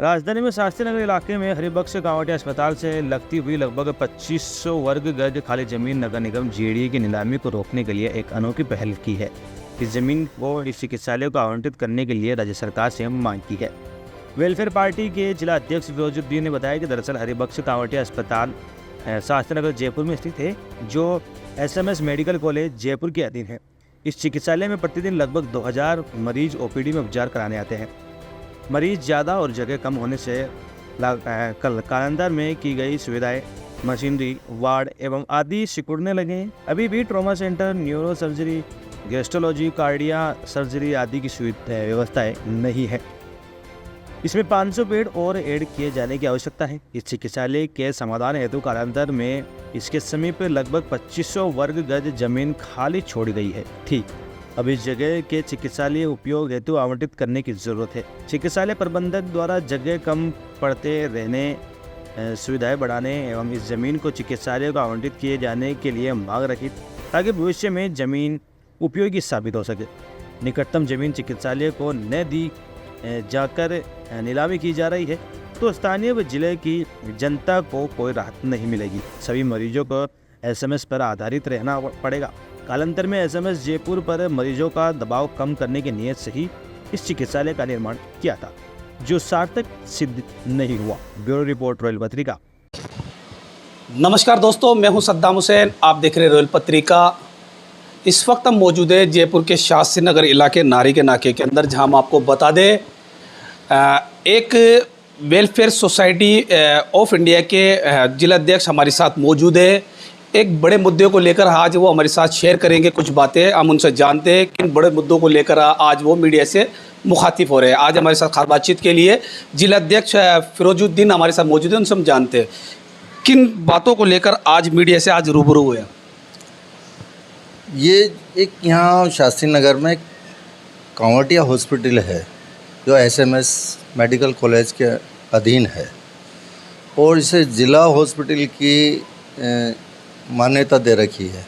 राजधानी में शास्त्री नगर इलाके में हरिबख्श कांवटिया अस्पताल से लगती हुई लगभग 2500 वर्ग गज खाली जमीन नगर निगम जेडीए की नीलामी को रोकने के लिए एक अनोखी पहल की है। इस जमीन को इस चिकित्सालय को आवंटित करने के लिए राज्य सरकार से मांग की है। वेलफेयर पार्टी के जिला अध्यक्ष फिरोजुद्दीन ने बताया कि दरअसल हरिबख्श कांवटिया अस्पताल शास्त्री नगर जयपुर में स्थित है, जो SMS मेडिकल कॉलेज जयपुर के अधीन है। इस चिकित्सालय में प्रतिदिन लगभग 2000 मरीज OPD में उपचार कराने आते हैं। मरीज ज़्यादा और जगह कम होने से कालांतर में की गई सुविधाएं, मशीनरी, वार्ड एवं आदि सिकुड़ने लगे हैं। अभी भी trauma centre, neuro surgery, gastrology, cardia surgery आदि की व्यवस्थाएं नहीं है। इसमें 500 बेड और ऐड किए जाने की आवश्यकता है। इस चिकित्सालय के समाधान हेतु कालांतर में इसके समीप लगभग 2500 वर्ग गज जमीन खाली छोड़ी गई है थी। अब इस जगह के चिकित्सालय उपयोग हेतु आवंटित करने की जरूरत है। चिकित्सालय प्रबंधक द्वारा जगह कम पड़ते रहने, सुविधाएं बढ़ाने एवं इस जमीन को चिकित्सालय को आवंटित किए जाने के लिए मांग रखी, ताकि भविष्य में जमीन उपयोगी साबित हो सके। निकटतम जमीन चिकित्सालय को न दी जाकर नीलामी की जा रही है तो स्थानीय व जिले की जनता को कोई राहत नहीं मिलेगी। सभी मरीजों को SMS पर आधारित रहना पड़ेगा। कालांतर में SMS जयपुर पर मरीजों का दबाव कम करने की नीयत से ही इस चिकित्सालय का निर्माण किया था, जो सार्थक सिद्ध नहीं हुआ। ब्यूरो रिपोर्ट, रॉयल पत्रिका। नमस्कार दोस्तों, मैं हूं सद्दाम हुसैन, आप देख रहे हैं रॉयल पत्रिका। इस वक्त हम मौजूद है जयपुर के शास्त्री नगर इलाके नारी के नाके के अंदर, जहां हम आपको बता दें एक वेलफेयर सोसाइटी ऑफ इंडिया के जिलाध्यक्ष हमारे साथ मौजूद है। एक बड़े मुद्दे को लेकर आज वो हमारे साथ शेयर करेंगे कुछ बातें। हम उनसे जानते हैं किन बड़े मुद्दों को लेकर आज वो मीडिया से मुखातिब हो रहे हैं। आज हमारे साथ खास बातचीत के लिए जिलाध्यक्ष फिरोजुद्दीन हमारे साथ मौजूद है। उनसे हम जानते हैं किन बातों को लेकर आज मीडिया से आज रूबरू हुए। ये एक यहाँ शास्त्री नगर में कांवटिया हॉस्पिटल है, जो SMS मेडिकल कॉलेज के अधीन है और इसे ज़िला हॉस्पिटल की मान्यता दे रखी है।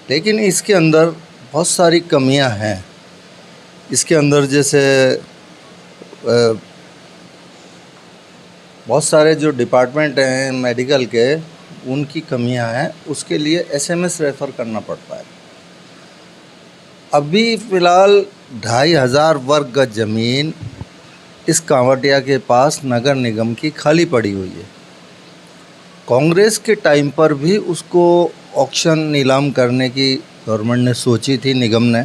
लेकिन इसके अंदर बहुत सारी कमियां हैं। इसके अंदर जैसे बहुत सारे जो डिपार्टमेंट हैं मेडिकल के, उनकी कमियां हैं। उसके लिए SMS रेफ़र करना पड़ता है। अभी फ़िलहाल 2500 वर्ग गज ज़मीन इस कांवटिया के पास नगर निगम की खाली पड़ी हुई है। कांग्रेस के टाइम पर भी उसको ऑक्शन नीलाम करने की गवर्नमेंट ने सोची थी, निगम ने,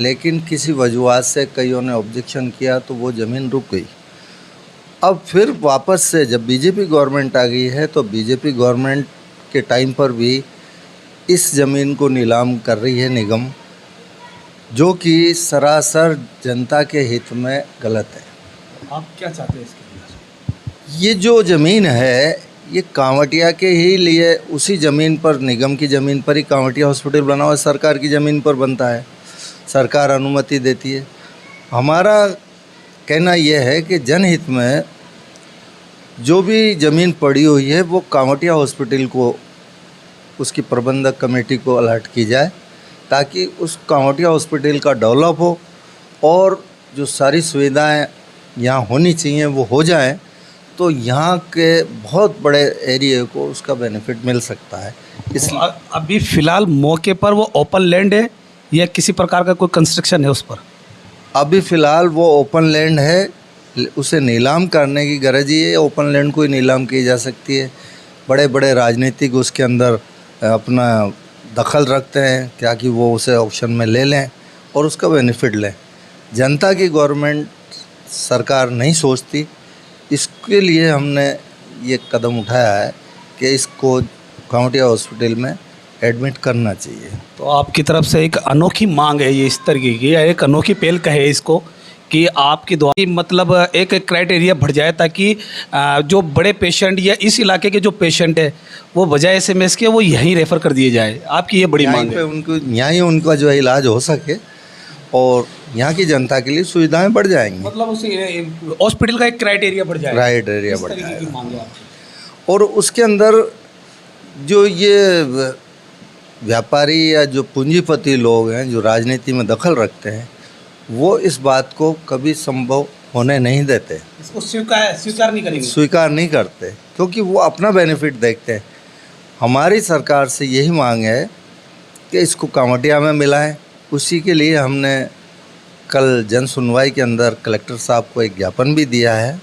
लेकिन किसी वजूहत से कईयों ने ऑब्जेक्शन किया तो वो ज़मीन रुक गई। अब फिर वापस से जब बीजेपी गवर्नमेंट आ गई है तो बीजेपी गवर्नमेंट के टाइम पर भी इस ज़मीन को नीलाम कर रही है निगम, जो कि सरासर जनता के हित में गलत है। आप क्या चाहते हैं इसके लिए? ये जो ज़मीन है ये कांवटिया के ही लिए, उसी ज़मीन पर, निगम की ज़मीन पर ही कांवटिया हॉस्पिटल बना हुआ है। सरकार की ज़मीन पर बनता है, सरकार अनुमति देती है। हमारा कहना यह है कि जनहित में जो भी ज़मीन पड़ी हुई है वो कांवटिया हॉस्पिटल को, उसकी प्रबंधक कमेटी को अलर्ट की जाए, ताकि उस कांवटिया हॉस्पिटल का डेवलप हो और जो सारी सुविधाएं यहाँ होनी चाहिए वो हो जाएं, तो यहाँ के बहुत बड़े एरिया को उसका बेनिफिट मिल सकता है। इसलिए अभी फ़िलहाल मौके पर वो ओपन लैंड है या किसी प्रकार का कोई कंस्ट्रक्शन है उस पर? अभी फ़िलहाल वो ओपन लैंड है, उसे नीलाम करने की गरज ही है। ओपन लैंड को ही नीलाम की जा सकती है। बड़े बड़े राजनीतिक उसके अंदर अपना दखल रखते हैं, क्या कि वो उसे ऑक्शन में ले लें और उसका बेनिफिट लें। जनता की गवर्नमेंट, सरकार नहीं सोचती। इसके लिए हमने ये कदम उठाया है कि इसको कांवटिया हॉस्पिटल में एडमिट करना चाहिए। तो आपकी तरफ से एक अनोखी मांग है ये, इस तरीके की एक अनोखी पहल कहे इसको, कि आपकी दुआ की मतलब एक क्राइटेरिया बढ़ जाए, ताकि जो बड़े पेशेंट या इस इलाके के जो पेशेंट है वो बजाय SMS के वो यहीं रेफ़र कर दिए जाए। आपकी ये बड़ी मांग है। उनको यहाँ ही उनका जो है इलाज हो सके और यहाँ की जनता के लिए सुविधाएं बढ़ जाएंगी। मतलब उस हॉस्पिटल का एक क्राइटेरिया बढ़ जाए, क्राइटेरिया बढ़ जाएगा। और उसके अंदर जो ये व्यापारी या जो पूंजीपति लोग हैं, जो राजनीति में दखल रखते हैं, वो इस बात को कभी संभव होने नहीं देते, इसको स्वीकार नहीं करेंगे। स्वीकार नहीं करते, क्योंकि वो अपना बेनिफिट देखते हैं। हमारी सरकार से यही मांग है कि इसको कांवटिया में मिलाएं। उसी के लिए हमने कल जन सुनवाई के अंदर कलेक्टर साहब को एक ज्ञापन भी दिया है।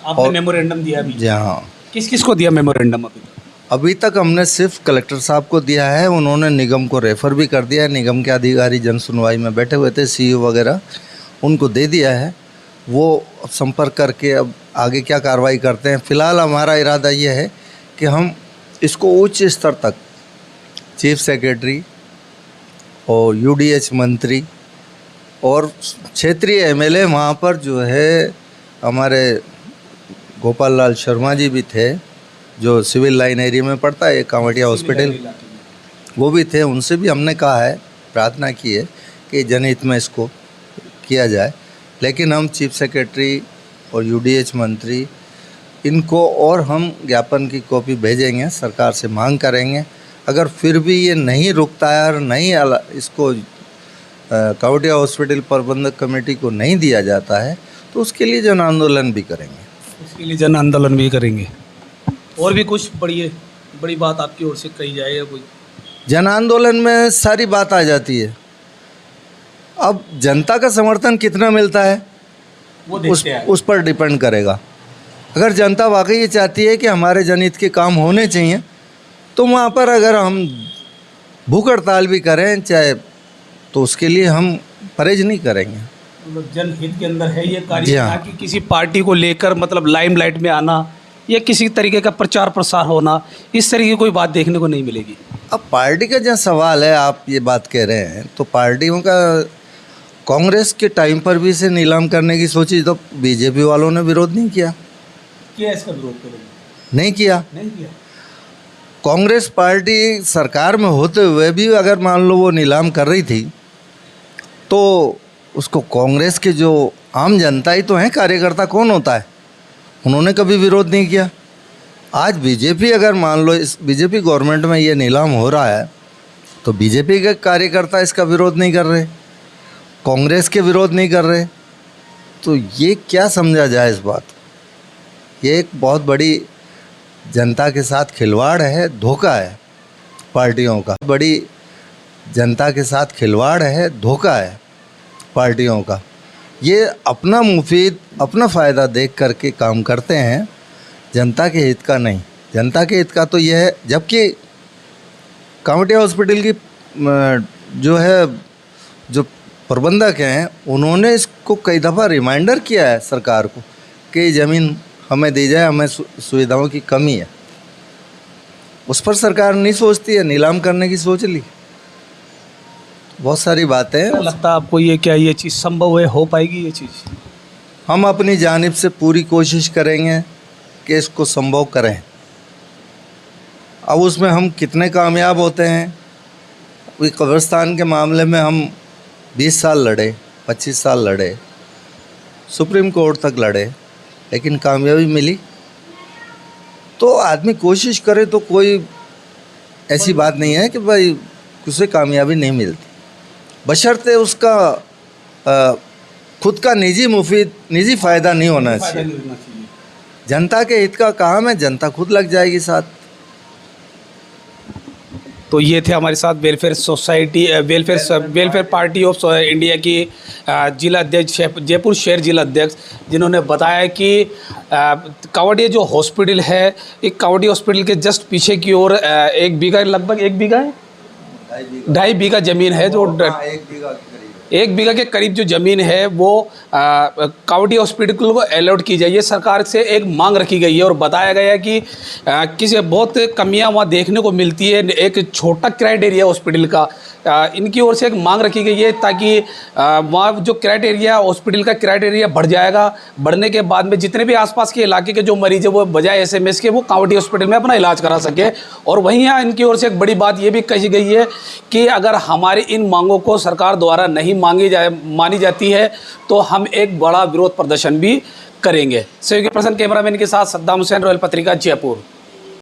आपने मेमोरेंडम दिया भी? जी हाँ, किस किस को दिया मेमोरेंडम अभी तक हमने सिर्फ कलेक्टर साहब को दिया है। उन्होंने निगम को रेफ़र भी कर दिया है। निगम के अधिकारी जन सुनवाई में बैठे हुए थे, सीईओ वगैरह, उनको दे दिया है। वो संपर्क करके अब आगे क्या कार्रवाई करते हैं। फ़िलहाल हमारा इरादा ये है कि हम इसको उच्च स्तर तक चीफ सेक्रेटरी और यूडीएच मंत्री और क्षेत्रीय एमएलए, वहाँ पर जो है हमारे गोपाल लाल शर्मा जी भी थे, जो सिविल लाइन एरिया में पड़ता है कांवटिया हॉस्पिटल, वो भी थे। उनसे भी हमने कहा है, प्रार्थना की है कि जनहित में इसको किया जाए। लेकिन हम चीफ सेक्रेटरी और यूडीएच मंत्री इनको और हम ज्ञापन की कॉपी भेजेंगे, सरकार से मांग करेंगे। अगर फिर भी ये नहीं रुकता है और नहीं इसको कांवटिया हॉस्पिटल प्रबंधक कमेटी को नहीं दिया जाता है, तो उसके लिए जन आंदोलन भी करेंगे। उसके लिए जन आंदोलन भी करेंगे। और भी कुछ बड़ी बात आपकी ओर से कही जाए या कोई? जन आंदोलन में सारी बात आ जाती है। अब जनता का समर्थन कितना मिलता है वो उस पर डिपेंड करेगा। अगर जनता वाकई ये चाहती है कि हमारे जनहित के काम होने चाहिए, तो वहाँ पर अगर हम भूख हड़ताल भी करें चाहे, तो उसके लिए हम परहेज नहीं करेंगे। मतलब जनहित के अंदर है ये कार्य, जी हाँ। ना कि किसी पार्टी को लेकर मतलब लाइमलाइट में आना या किसी तरीके का प्रचार प्रसार होना, इस तरीके की कोई बात देखने को नहीं मिलेगी। अब पार्टी का जहाँ सवाल है, आप ये बात कह रहे हैं, तो पार्टियों का कांग्रेस के टाइम पर भी इसे नीलाम करने की सोची, तो बीजेपी वालों ने विरोध नहीं किया। इसका विरोध करेंगे? नहीं किया। नहीं। कांग्रेस पार्टी सरकार में होते हुए भी अगर मान लो वो नीलाम कर रही थी, तो उसको कांग्रेस के जो आम जनता ही तो हैं, कार्यकर्ता कौन होता है, उन्होंने कभी विरोध नहीं किया। आज बीजेपी अगर मान लो इस बीजेपी गवर्नमेंट में ये नीलाम हो रहा है, तो बीजेपी के कार्यकर्ता इसका विरोध नहीं कर रहे, कांग्रेस के विरोध नहीं कर रहे, तो ये क्या समझा जाए इस बात? ये एक बहुत बड़ी जनता के साथ खिलवाड़ है, धोखा है पार्टियों का। बड़ी जनता के साथ खिलवाड़ है, धोखा है पार्टियों का। ये अपना मुफीद, अपना फ़ायदा देख करके काम करते हैं, जनता के हित का नहीं। जनता के हित का तो यह है, जबकि कांवटिया हॉस्पिटल की जो प्रबंधक हैं, उन्होंने इसको कई दफ़ा रिमाइंडर किया है सरकार को कि ज़मीन हमें दी जाए, हमें सुविधाओं की कमी है। उस पर सरकार नहीं सोचती है, नीलाम करने की सोच ली। बहुत सारी बातें हैं। लगता है आपको ये क्या ये चीज़ संभव है, हो पाएगी ये चीज़? हम अपनी जानिब से पूरी कोशिश करेंगे कि इसको संभव करें। अब उसमें हम कितने कामयाब होते हैं? अभी कब्रिस्तान के मामले में हम 20 साल लड़े, 25 साल लड़े, सुप्रीम कोर्ट तक लड़े, लेकिन कामयाबी मिली। तो आदमी कोशिश करे तो कोई ऐसी बात नहीं है कि भाई उसे कामयाबी नहीं मिलती, बशर्ते उसका खुद का निजी फ़ायदा नहीं होना चाहिए। जनता के हित का काम है, जनता खुद लग जाएगी साथ। तो ये थे हमारे साथ वेलफेयर पार्टी ऑफ इंडिया की जिला अध्यक्ष, जयपुर शहर जिला अध्यक्ष, जिन्होंने बताया कि कांवटिया जो हॉस्पिटल है, एक कांवटिया हॉस्पिटल के जस्ट पीछे की ओर 1 बीघा, लगभग 1 बीघा है, 2.5 बीघा ज़मीन है, जो 1 बीघा के करीब जो ज़मीन है वो कांवटिया हॉस्पिटल को अलॉट की जाए। सरकार से एक मांग रखी गई है और बताया गया है कि किसी बहुत कमियां वहाँ देखने को मिलती है। एक छोटा क्राइटेरिया हॉस्पिटल का इनकी ओर से एक मांग रखी गई है, ताकि वहाँ जो क्राइटेरिया हॉस्पिटल का क्राइटेरिया बढ़ जाएगा। बढ़ने के बाद में जितने भी आसपास के इलाके के जो मरीज है, वो बजाय SMS के वो कांवटिया हॉस्पिटल में अपना इलाज करा सके। और वहीं यहाँ इनकी ओर से एक बड़ी बात ये भी कही गई है कि अगर हमारी इन मांगों को सरकार द्वारा नहीं मानी जाती है, तो हम एक बड़ा विरोध प्रदर्शन भी करेंगे। सहयोगी पर्सन कैमरामैन के साथ सद्दाम हुसैन, रॉयल पत्रिका, जयपुर।